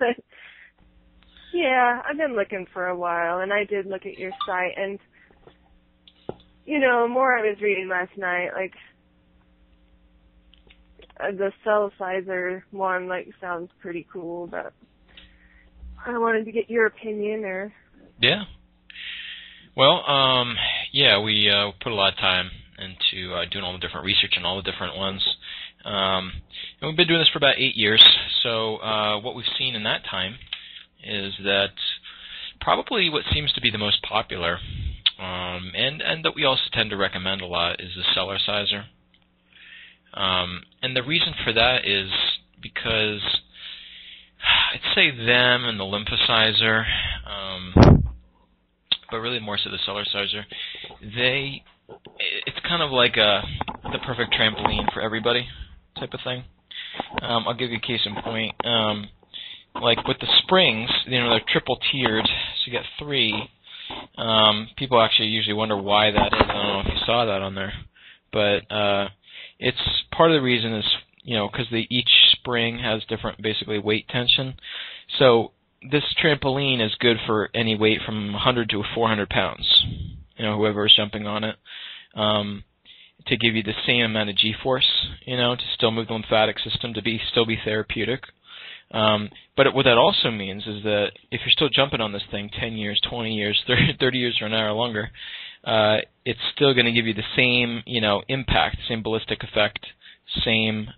But yeah, I've been looking for a while, and I did look at your site, and more I was reading last night, like the cell sizer one, sounds pretty cool, but I wanted to get your opinion, or... Yeah. Well, yeah, we put a lot of time into doing all the different research on all the different ones. And we've been doing this for about 8 years, so what we've seen in that time is that probably what seems to be the most popular, and that we also tend to recommend a lot, is the cellar sizer. And the reason for that is because I'd say them and the lymphosizer, but really more so the cellar sizer, it's kind of like the perfect trampoline for everybody type of thing. I'll give you a case in point. Like with the springs, they're triple tiered, so you get 3. People actually usually wonder why that is. I don't know if you saw that on there, but it's part of the reason is because each spring has different basically weight tension. So this trampoline is good for any weight from 100 to 400 pounds. Whoever is jumping on it, to give you the same amount of G-force, to still move the lymphatic system, to still be therapeutic. But what that also means is that if you're still jumping on this thing 10 years, 20 years, 30 years or an hour longer, it's still going to give you the same, impact, same ballistic effect, same,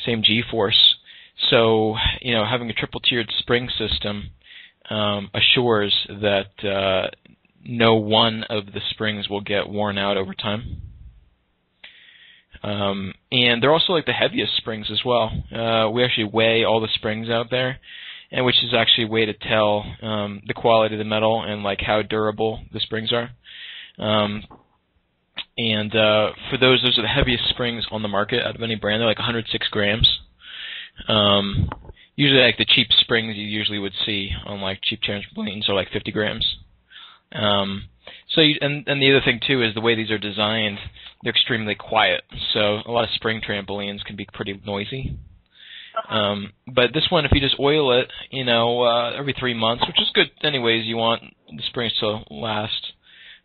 same G-force. So, having a triple-tiered spring system assures that no one of the springs will get worn out over time. And they're also the heaviest springs as well. We actually weigh all the springs out there, and which is actually a way to tell the quality of the metal and how durable the springs are. And for those are the heaviest springs on the market out of any brand. They're 106 grams. Usually the cheap springs you usually would see on cheap trampolines are 50 grams. So and the other thing too is the way these are designed, they're extremely quiet. So a lot of spring trampolines can be pretty noisy. But this one, if you just oil it, every 3 months, which is good anyways, you want the springs to last.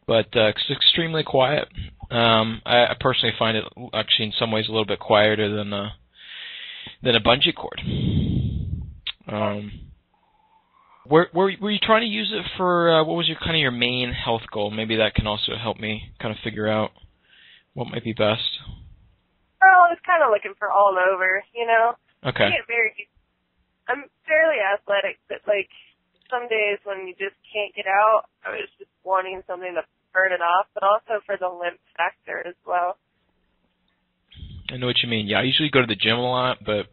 But it's extremely quiet. I personally find it actually in some ways a little bit quieter than a bungee cord. Were you trying to use it for what was your main health goal? Maybe that can also help me kind of figure out what might be best. Well, I was kind of looking for all over, Okay. I'm fairly athletic, but some days when you just can't get out, I was just wanting something to burn it off, but also for the lymph factor as well. I know what you mean. Yeah, I usually go to the gym a lot, but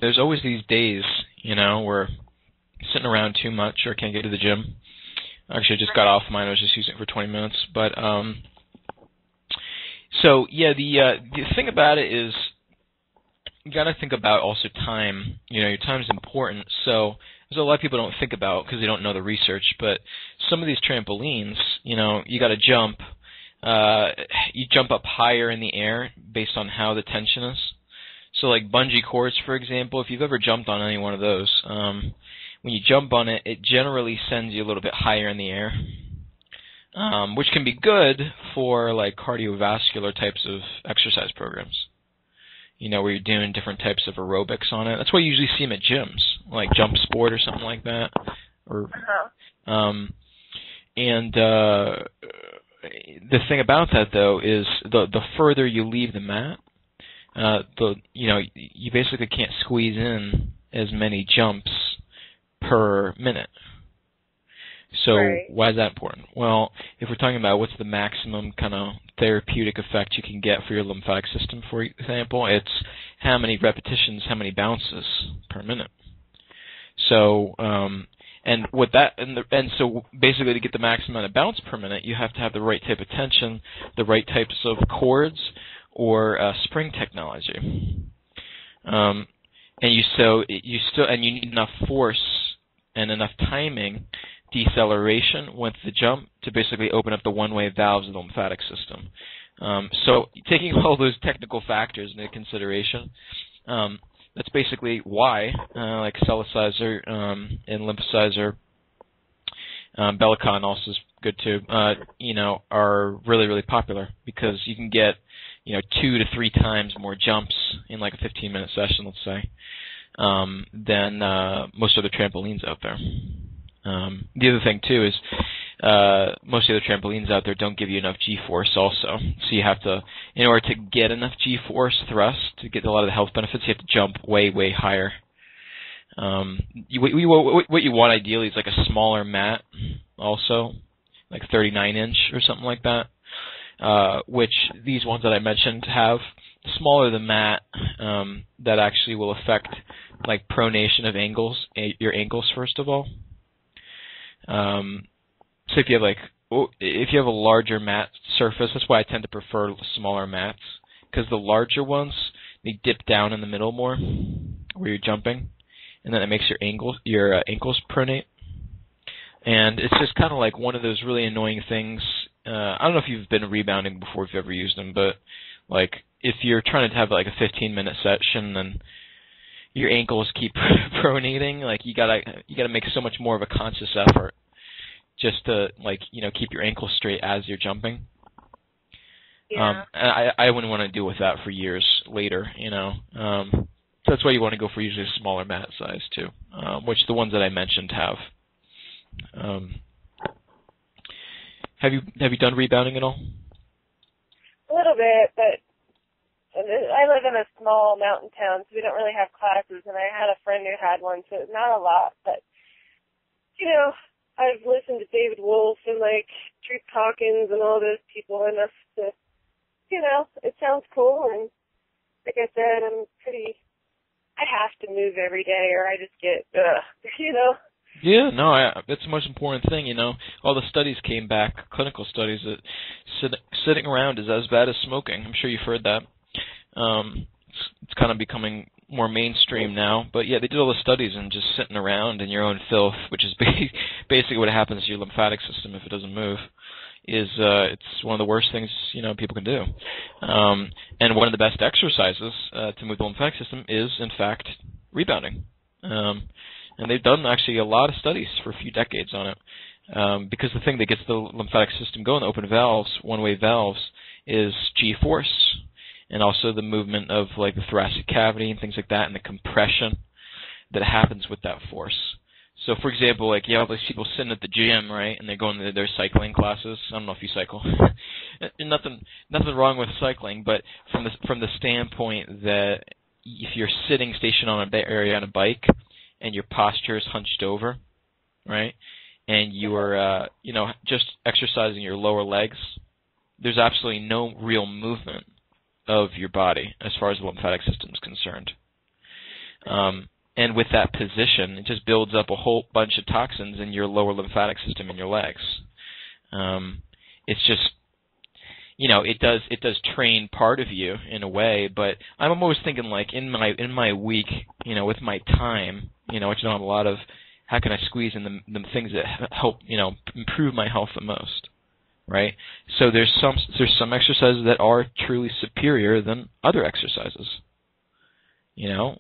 there's always these days, where sitting around too much or can't get to the gym. Actually, I just got off mine. I was just using it for 20 minutes. But so yeah, the thing about it is you got to think about also time. Your time is important. So there's a lot of people don't think about because they don't know the research. But some of these trampolines, you got to jump. You jump up higher in the air based on how the tension is. So bungee cords, for example, if you've ever jumped on any one of those, when you jump on it, it generally sends you a little bit higher in the air, which can be good for cardiovascular types of exercise programs. Where you're doing different types of aerobics on it. That's why you usually see them at gyms, like Jump Sport or something like that. Or, and the thing about that though is the further you leave the mat, you basically can't squeeze in as many jumps per minute. So why is that important? Well, if we're talking about what's the maximum kind of therapeutic effect you can get for your lymphatic system, for example, it's how many repetitions, how many bounces per minute. So, and so basically to get the maximum amount of bounce per minute, you have to have the right type of tension, the right types of cords, or spring technology. And you need enough force and enough timing, deceleration with the jump to basically open up the one-way valves of the lymphatic system. So taking all those technical factors into consideration, That's basically why like Celicizer and Lymphocyzer, Bellicon also is good too, are really, really popular because you can get, 2 to 3 times more jumps in like a 15-minute session, let's say, than most other trampolines out there. The other thing too is most of the other trampolines out there don't give you enough G-force also. So you have to, in order to get enough G-force thrust to get a lot of the health benefits, you have to jump way, way higher. What you want ideally is like a smaller mat also, like 39-inch or something like that, which these ones that I mentioned have. The smaller the mat, that actually will affect like pronation of your ankles first of all. So if you have a larger mat surface, that's why I tend to prefer smaller mats, because the larger ones, they dip down in the middle more where you're jumping, and then it makes your ankles pronate. And it's just kind of like one of those really annoying things. I don't know if you've been rebounding before, if you've ever used them, but like if you're trying to have like a 15-minute session and your ankles keep pronating, like you gotta make so much more of a conscious effort just to keep your ankles straight as you're jumping. Yeah. I wouldn't want to deal with that for years later, So that's why you want to go for usually a smaller mat size too, which the ones that I mentioned have. Have you done rebounding at all? A little bit, but I live in a small mountain town, so we don't really have classes, and I had a friend who had one, so not a lot, but, I've listened to David Wolf and, Truth Hawkins and all those people enough to, it sounds cool, and like I said, I have to move every day, or I just get, Yeah, no, that's the most important thing, All the studies came back, clinical studies, that sitting around is as bad as smoking. I'm sure you've heard that. It's kind of becoming more mainstream now. But yeah, they did all the studies, and just sitting around in your own filth, which is basically what happens to your lymphatic system if it doesn't move, is it's one of the worst things people can do. And one of the best exercises to move the lymphatic system is, in fact, rebounding. And they've done actually a lot of studies for a few decades on it, because the thing that gets the lymphatic system going, the open valves, one-way valves, is G-force, and also the movement of the thoracic cavity and things like that, and the compression that happens with that force. So, for example, you have these people sitting at the gym, right, and they're going to their cycling classes. I don't know if you cycle. Nothing wrong with cycling, but from the standpoint that if you're sitting stationed on a bike, and your posture is hunched over, right, and you are, just exercising your lower legs, there's absolutely no real movement of your body as far as the lymphatic system is concerned. And with that position, it just builds up a whole bunch of toxins in your lower lymphatic system in your legs. It's just, it does train part of you in a way, but I'm always thinking in my week, with my time, which I don't have a lot of, how can I squeeze in the things that help, improve my health the most, right? So there's some exercises that are truly superior than other exercises.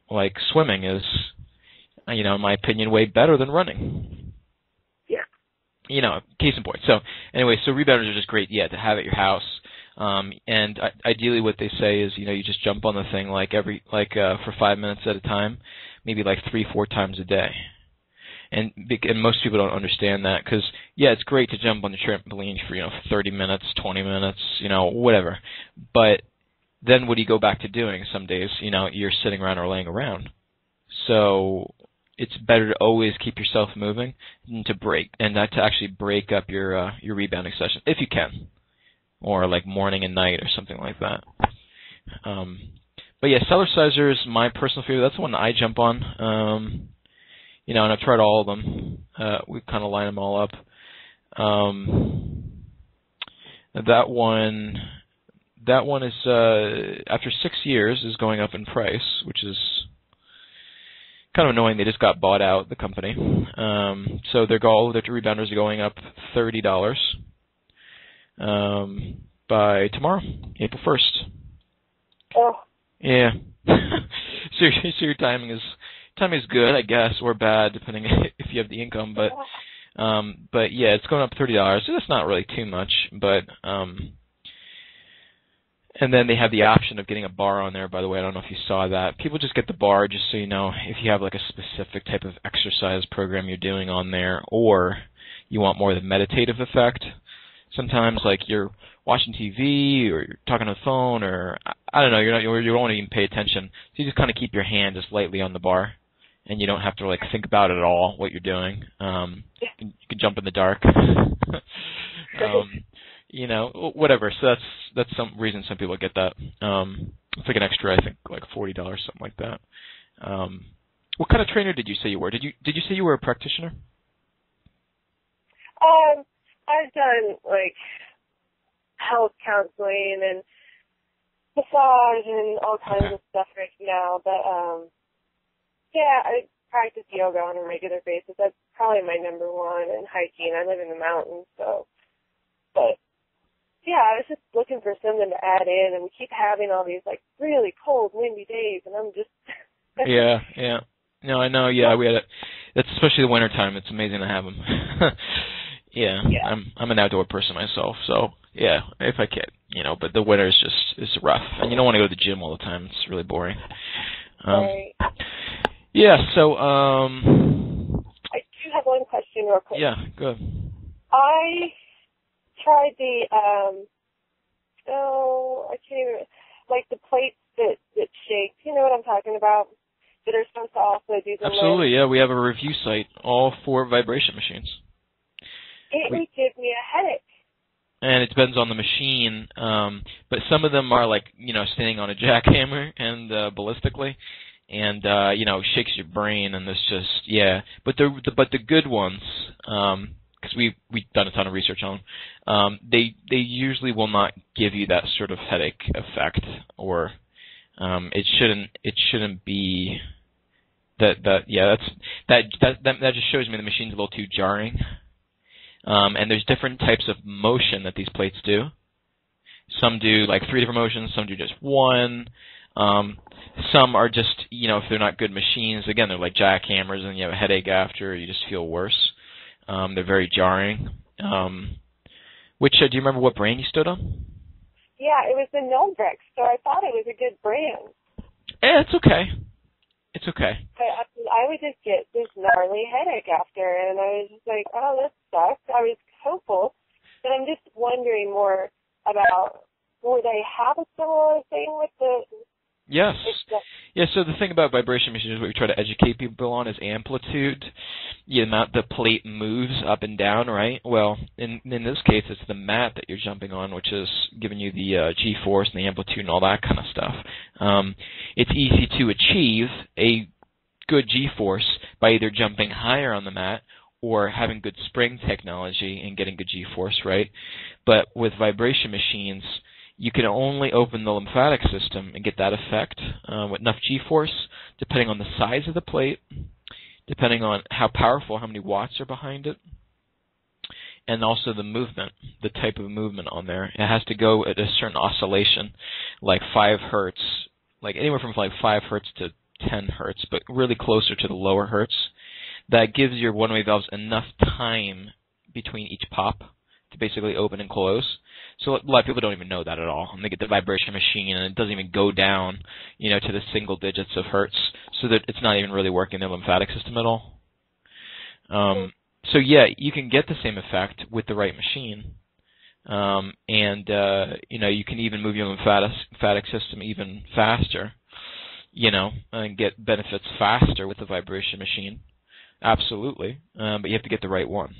Like swimming is, in my opinion, way better than running. Yeah. Case in point. So anyway, rebounders are just great, to have at your house. And ideally what they say is, you just jump on the thing for 5 minutes at a time, maybe 3-4 times a day. And most people don't understand that because, it's great to jump on the trampoline for, 30 minutes, 20 minutes, whatever. But then what do you go back to doing? Some days, you're sitting around or laying around. So it's better to always keep yourself moving and to actually break up your rebounding session if you can, or morning and night or something like that. But yeah, Celicizer is my personal favorite. That's the one that I jump on. And I've tried all of them. We kind of line them all up. That one is after 6 years is going up in price, which is kind of annoying. They just got bought out, the company. So all of their rebounders are going up $30 by tomorrow, April 1st. Oh. Yeah. So so your timing is good, I guess, or bad depending if you have the income. But yeah, it's going up $30. So that's not really too much, but and then they have the option of getting a bar on there, by the way. I don't know if you saw that. People just get the bar just so you know if you have like a specific type of exercise program you're doing on there, or you want more of the meditative effect. Sometimes like you're watching TV or you're talking on the phone, or I don't know, you don't want to even pay attention. So you just kind of keep your hand just lightly on the bar, and you don't have to like think about it at all what you're doing. You can jump in the dark. You know, whatever. So that's some reason some people get that. It's like an extra, I think, like $40, something like that. What kind of trainer did you say you were? Did you say you were a practitioner? I've done like health counseling and massage and all kinds of stuff right now, but yeah, I practice yoga on a regular basis. That's probably my number one, and hiking. I live in the mountains, so. But yeah, I was just looking for something to add in, and we keep having all these like really cold, windy days, and I'm just. yeah. No, I know. Yeah, we had it. It's especially the winter time. It's amazing to have them. Yeah. I'm an outdoor person myself, so yeah, if I can, you know. But the winter is rough, and you don't want to go to the gym all the time. It's really boring. Right. Yeah. So I do have one question real quick. Yeah. Good. I tried the I can't even, like the plates that shake. You know what I'm talking about? That are supposed to also do the Absolutely, yeah. We have a review site, all 4 vibration machines. It would give me a headache. And it depends on the machine, but some of them are like, you know, standing on a jackhammer and ballistically, and you know, shakes your brain, and this just, yeah. But the good ones, because we've done a ton of research on them, they usually will not give you that sort of headache effect, or it shouldn't be that just shows me the machine's a little too jarring. And there's different types of motion that these plates do. Some do like 3 different motions, some do just 1. Some are just, you know, if they're not good machines, again, they're like jackhammers, and you have a headache after, you just feel worse. They're very jarring. Do you remember what brand you stood on? Yeah, it was the Noldrex, so I thought it was a good brand. Yeah, it's okay. It's okay. But I would just get this gnarly headache after, and I was just like, oh, this sucks. I was hopeful, but I'm just wondering more about, will they have a similar thing with the... Yes. Yeah, so the thing about vibration machines, what we try to educate people on, is amplitude. The amount the plate moves up and down, right? Well, in this case, it's the mat that you're jumping on, which is giving you the G-force and the amplitude and all that kind of stuff. It's easy to achieve a good G-force by either jumping higher on the mat or having good spring technology and getting good G-force, right? But with vibration machines, you can only open the lymphatic system and get that effect with enough G-force, depending on the size of the plate, depending on how powerful, how many watts are behind it, and also the movement, the type of movement on there. It has to go at a certain oscillation, like 5 hertz, like anywhere from like 5 hertz to 10 hertz, but really closer to the lower hertz. That gives your one-way valves enough time between each pop to basically open and close. So a lot of people don't even know that at all. And they get the vibration machine, and it doesn't even go down, you know, to the single digits of hertz, so that it's not even really working the lymphatic system at all. So yeah, you can get the same effect with the right machine, and you know, you can even move your lymphatic system even faster, you know, and get benefits faster with the vibration machine. Absolutely, but you have to get the right one.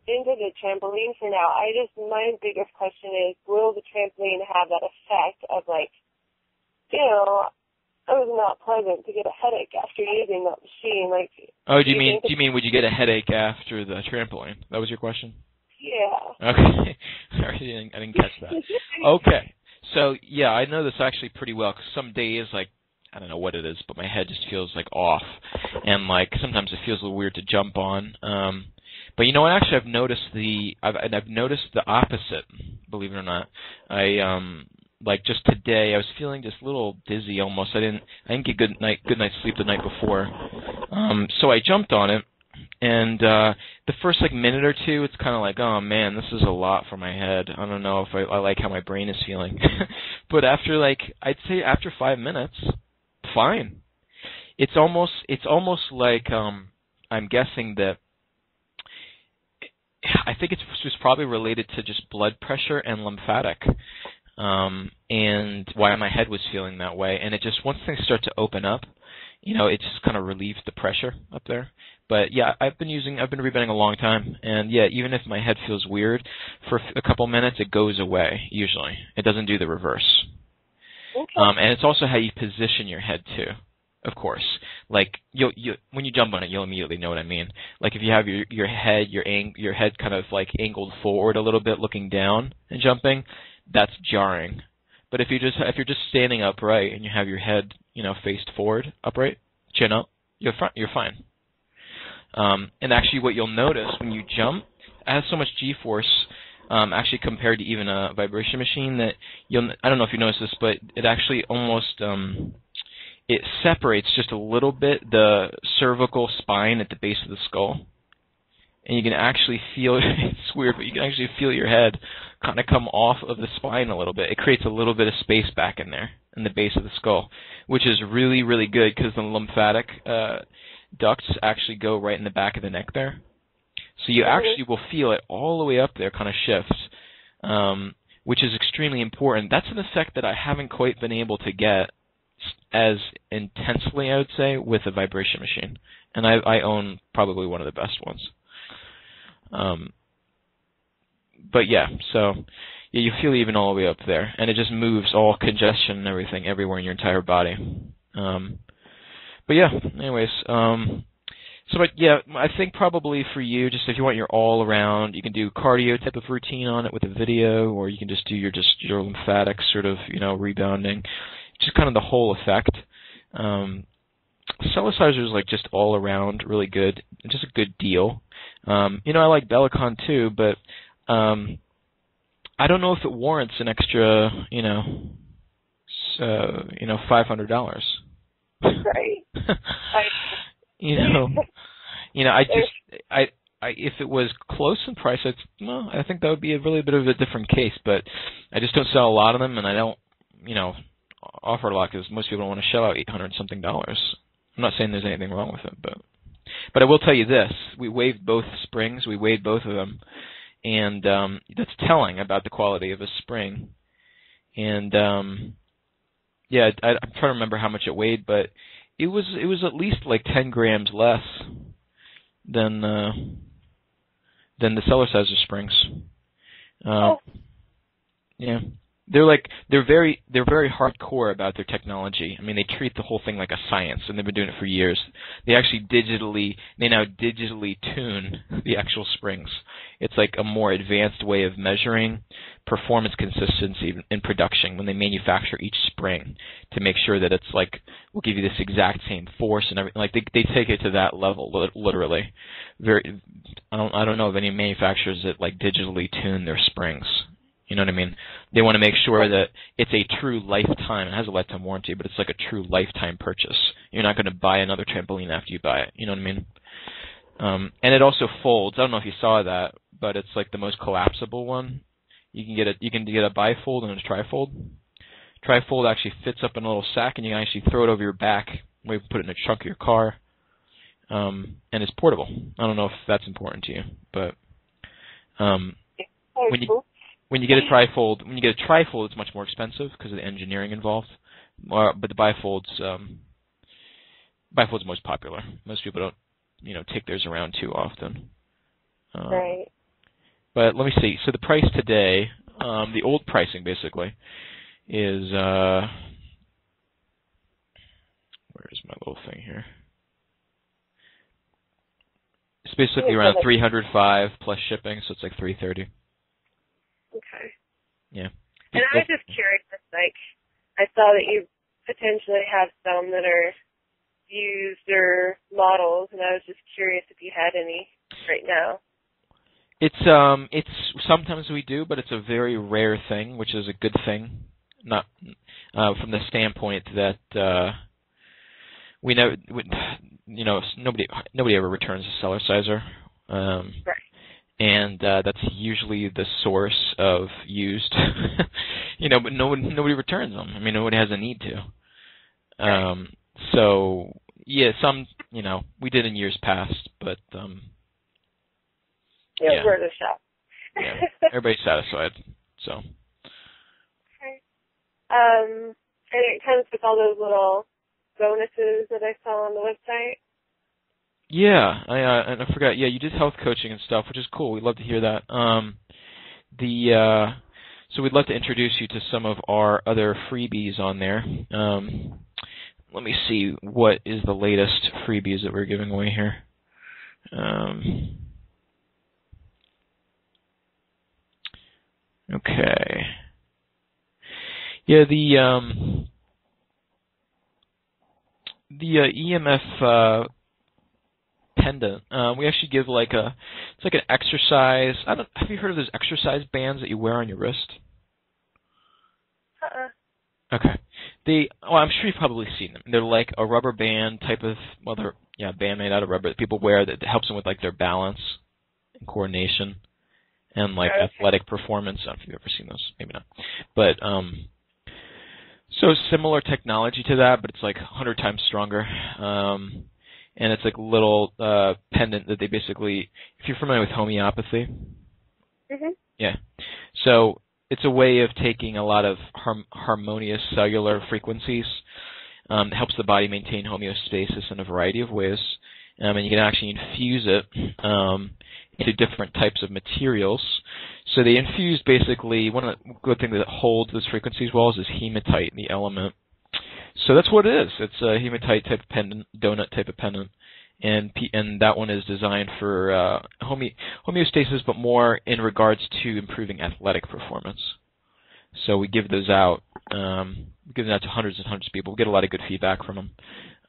Into the trampoline for now. My biggest question is, will the trampoline have that effect of, like, you know, it was not pleasant to get a headache after using that machine. Like, do you mean would you get a headache after the trampoline? That was your question? Yeah. Okay. Sorry, I didn't catch that. Okay. So yeah, I know this actually pretty well, because some days, like, I don't know what it is, but my head just feels like off, and like sometimes it feels a little weird to jump on. But you know what? Actually, I've noticed the opposite. Believe it or not, like just today, I was feeling just a little dizzy almost. I didn't get good night's sleep the night before. So I jumped on it, and the first like minute or two, it's kind of like, oh man, this is a lot for my head. I don't know if I like how my brain is feeling. But after I'd say after 5 minutes, fine. It's almost like I'm guessing that I think it's just probably related to just blood pressure and lymphatic, and why my head was feeling that way. And it just, once things start to open up, it just kind of relieves the pressure up there. But yeah, I've been rebanding a long time, and yeah, even if my head feels weird for a couple minutes, it goes away usually. It doesn't do the reverse. Okay. And it's also how you position your head too. Of course, like when you jump on it, you'll immediately know what I mean. Like if you have your head kind of like angled forward a little bit, looking down and jumping, that's jarring. But if you're just standing upright and you have your head faced forward, upright, chin up, you're fine. And actually, what you'll notice when you jump, it has so much G-force. Actually, compared to even a vibration machine, that I don't know if you noticed this, but it actually almost it separates just a little bit the cervical spine at the base of the skull. And you can actually feel, it's weird, but you can actually feel your head kind of come off of the spine a little bit. It creates a little bit of space back in there, in the base of the skull, which is really, really good because the lymphatic ducts actually go right in the back of the neck there. So you actually will feel it all the way up there kind of shift, which is extremely important. That's an effect that I haven't quite been able to get as intensely, I would say, with a vibration machine. And I own probably one of the best ones. But yeah, so yeah, you feel even all the way up there, and it just moves all congestion and everything everywhere in your entire body. But yeah, anyways, but yeah, I think probably for you, just if you want your all around, you can do cardio type of routine on it with a video, or you can just do your lymphatic sort of rebounding, just kind of the whole effect. Cellicizer is like just all around really good, just a good deal. I like Bellicon too, but I don't know if it warrants an extra, $500. Right. If it was close in price, I think that would be a really bit of a different case. But I just don't sell a lot of them, and I don't, offer a lot because most people don't want to shell out $800-something. I'm not saying there's anything wrong with it, but I will tell you this: we weighed both springs, we weighed both of them, and that's telling about the quality of a spring. And yeah, I'm trying to remember how much it weighed, but it was at least like 10 grams less than the Cellicizer springs. Yeah. They're very hardcore about their technology. I mean, they treat the whole thing like a science, and they've been doing it for years. They now digitally tune the actual springs. It's like a more advanced way of measuring performance consistency in production when they manufacture each spring to make sure that it's like, we'll give you this exact same force and everything. Like they take it to that level, literally. I don't know of any manufacturers that like digitally tune their springs. You know what I mean? They want to make sure that it's a true lifetime. It has a lifetime warranty, but it's like a true lifetime purchase. You're not going to buy another trampoline after you buy it. You know what I mean? And it also folds. I don't know if you saw that, but it's like the most collapsible one. You can get a bifold and a trifold. Trifold actually fits up in a little sack, and you can actually throw it over your back. Maybe put it in the trunk of your car, and it's portable. I don't know if that's important to you, but when you get a trifold, it's much more expensive because of the engineering involved. But the bifold's most popular. Most people don't, take theirs around too often. Right. But let me see. So the price today, the old pricing basically, is where's my little thing here? It's basically around $305 plus shipping, so it's like $330. Okay. Yeah. And I was just curious, like, I saw that you potentially have some that are used or models, and I was just curious if you had any right now. It's sometimes we do, but it's a very rare thing, which is a good thing. Not from the standpoint that we know, nobody ever returns a cellar sizer, Right. and that's usually the source of used, but nobody returns them. I mean, nobody has a need to. Right. So yeah, some we did in years past, but Yeah, we're the shop. yeah, everybody's satisfied. So. Okay. And it comes with all those little bonuses that I saw on the website. Yeah, and I forgot. Yeah, you did health coaching and stuff, which is cool. We'd love to hear that. So we'd love to introduce you to some of our other freebies on there. Let me see what is the latest freebies that we're giving away here. Okay. Yeah, the EMF pendant. We actually give it's like an exercise. Have you heard of those exercise bands that you wear on your wrist? Okay. I'm sure you've probably seen them. They're like a rubber band type of, they're a band made out of rubber that people wear that helps them with like their balance and coordination and like athletic performance. I don't know if you've ever seen those. Maybe not. But so similar technology to that, but it's like 100 times stronger. And it's like a little pendant that they basically, if you're familiar with homeopathy. Mm-hmm. Yeah. So it's a way of taking a lot of harmonious cellular frequencies. It helps the body maintain homeostasis in a variety of ways. And you can actually infuse it into different types of materials. So they infuse basically, one of the good things that holds those frequencies well is hematite, the element. So that's what it is. It's a hematite type of pendant, donut type of pendant. And that one is designed for homeostasis, but more in regards to improving athletic performance. So we give those out. We give them out to hundreds and hundreds of people. We get a lot of good feedback from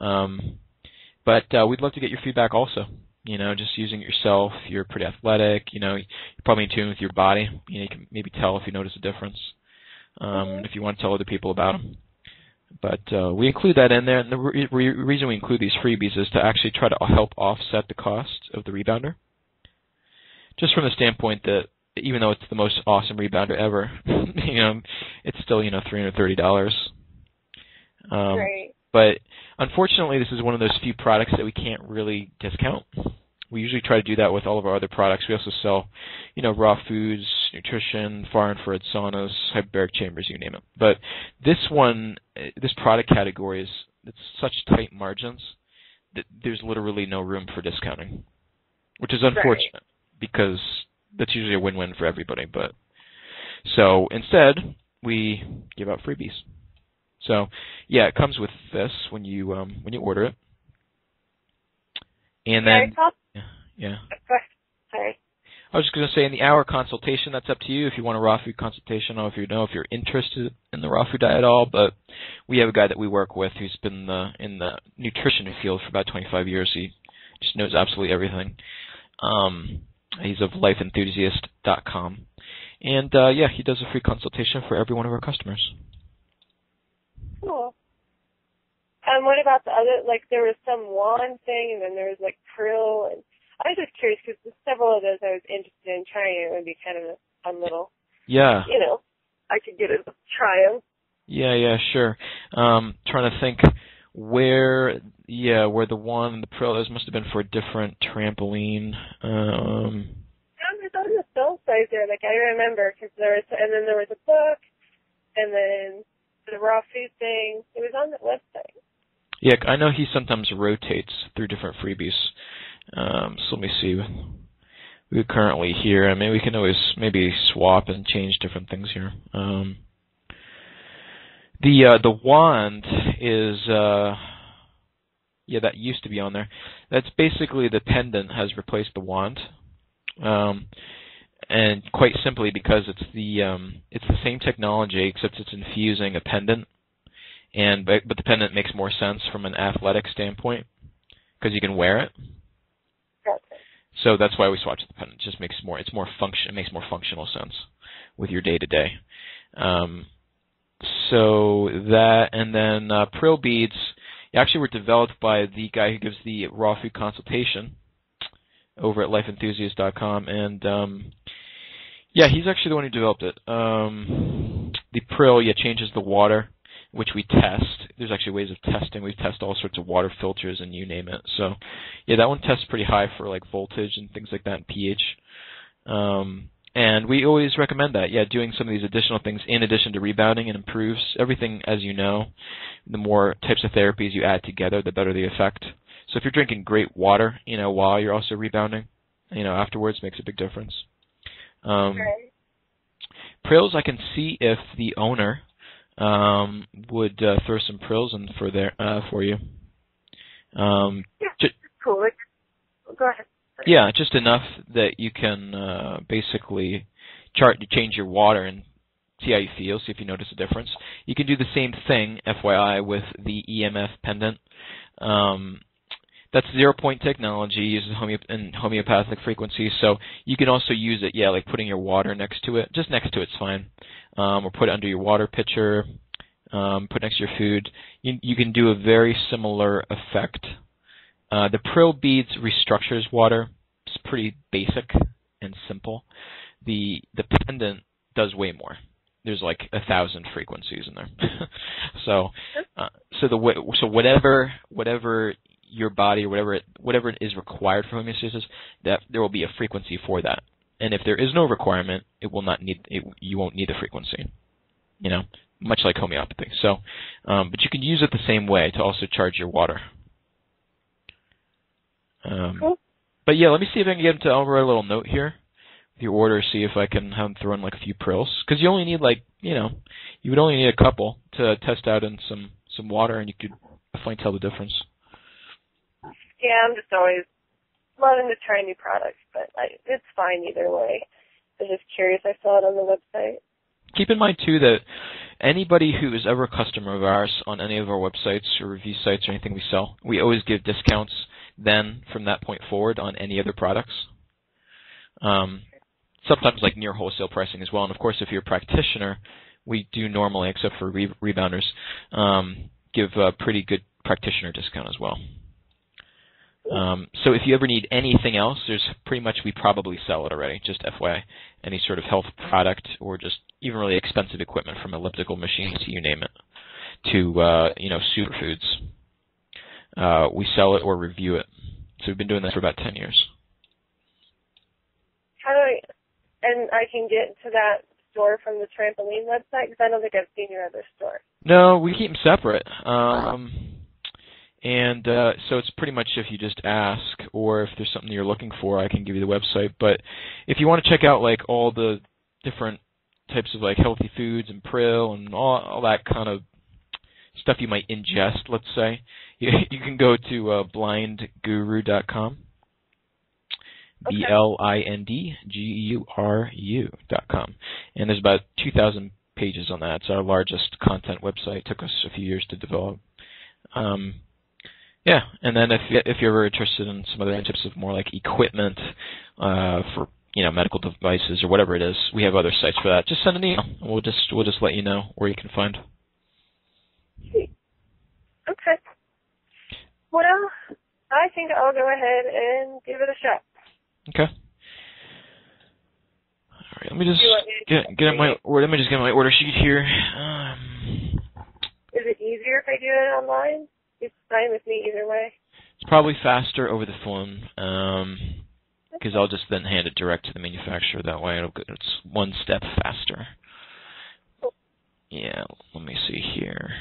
them. But we'd love to get your feedback also. Just using it yourself. You're pretty athletic. You're probably in tune with your body. You can maybe tell if you notice a difference. If you want to tell other people about them. But we include that in there, and the reason we include these freebies is to actually try to help offset the cost of the rebounder. Just from the standpoint that even though it's the most awesome rebounder ever, it's still $330. Right. But unfortunately, this is one of those few products that we can't really discount. We usually try to do that with all of our other products. We also sell, raw foods, nutrition, far infrared saunas, hyperbaric chambers, you name it. But this product category it's such tight margins that there's literally no room for discounting, which is unfortunate because that's usually a win-win for everybody. But so instead, we give out freebies. So yeah, it comes with this when you order it, and then. Yeah. Sorry. I was just going to say, in the hour consultation, that's up to you if you want a raw food consultation or if you're interested in the raw food diet at all. But we have a guy that we work with who's been in the nutrition field for about 25 years. He just knows absolutely everything. He's of lifeenthusiast.com. And, he does a free consultation for every one of our customers. Cool. What about the other, there was some wand thing, and then there was, krill, and I was just curious because several of those I was interested in trying. It would be kind of a fun little, I could get a try them. Yeah, sure. Trying to think where the one and the Pro, those must have been for a different trampoline. It's on the sale site there, I remember, because and then there was a book, and then the raw food thing. It was on the website. Yeah, I know he sometimes rotates through different freebies. So let me see. We're currently here. I mean, we can always maybe swap and change different things here. The wand is that used to be on there. That's basically the pendant has replaced the wand, and quite simply because it's the same technology except it's infusing a pendant, but the pendant makes more sense from an athletic standpoint because you can wear it. So that's why we swatch the pendant. It just makes more. It's more function. It makes more functional sense with your day to day. So that, and then Prill beads actually were developed by the guy who gives the raw food consultation over at lifeenthusiast.com, and yeah, he's actually the one who developed it. The Prill, changes the water, which we test. There's actually ways of testing. We test all sorts of water filters and you name it. So yeah, that one tests pretty high for like voltage and things like that and pH. And we always recommend that. Yeah, doing some of these additional things in addition to rebounding, and improves everything, as you know. The more types of therapies you add together, the better the effect. So if you're drinking great water, while you're also rebounding, afterwards, makes a big difference. Okay. Prills, I can see if the owner would throw some prills in for you. Yeah, cool. Go ahead. Yeah, just enough that you can basically change your water and see how you feel, see if you notice a difference. You can do the same thing, FYI, with the EMF pendant. That's 0-point technology, uses homeopathic frequencies, so you can also use it, like putting your water next to it. Just next to it's fine. Or put it under your water pitcher, put next to your food. You can do a very similar effect. The Prill beads restructures water. It's pretty basic and simple. The pendant does way more. There's like 1,000 frequencies in there. So whatever your body or whatever it is required for homeostasis, that there will be a frequency for that. And if there is no requirement, it will not need you won't need the frequency. Much like homeopathy. So, but you can use it the same way to also charge your water. Cool. But yeah, let me see if I can get him to. I'll write a little note here with your order. See if I can have him throw in like a few prills, because you only need you would only need a couple to test out in some water, and you could definitely tell the difference. Yeah, I'm just always loving to try new products, but it's fine either way. I was just curious. I saw it on the website. Keep in mind, too, that anybody who is ever a customer of ours on any of our websites or review sites or anything we sell, we always give discounts then from that point forward on any other products. Sometimes like near wholesale pricing as well. And, of course, if you're a practitioner, we do normally, except for rebounders, give a pretty good practitioner discount as well. So if you ever need anything else, there's pretty much, we probably sell it already, just FYI. Any sort of health product or just even really expensive equipment, from elliptical machines to you name it, to superfoods. We sell it or review it. So we've been doing this for about 10 years. How do I can get to that store from the trampoline website? Because I don't think I've seen your other store. No, we keep them separate. So it's pretty much if you just ask, or if there's something you're looking for, I can give you the website. But if you want to check out like all the different types of like healthy foods and Prill and all that kind of stuff you might ingest, let's say, you can go to blindguru.com. Okay. blindguru.com. And there's about 2,000 pages on that. It's our largest content website. It took us a few years to develop. Yeah, and then if you're ever interested in some other types of more like equipment for medical devices or whatever it is, we have other sites for that. Just send an email, and we'll just let you know where you can find. Okay. Well, I think I'll go ahead and give it a shot. Okay. All right. Let me just get my order sheet here. Is it easier if I do it online? It's fine with me either way. It's probably faster over the phone, because I'll just then hand it direct to the manufacturer. That way, it's one step faster. Cool. Yeah. Let me see here.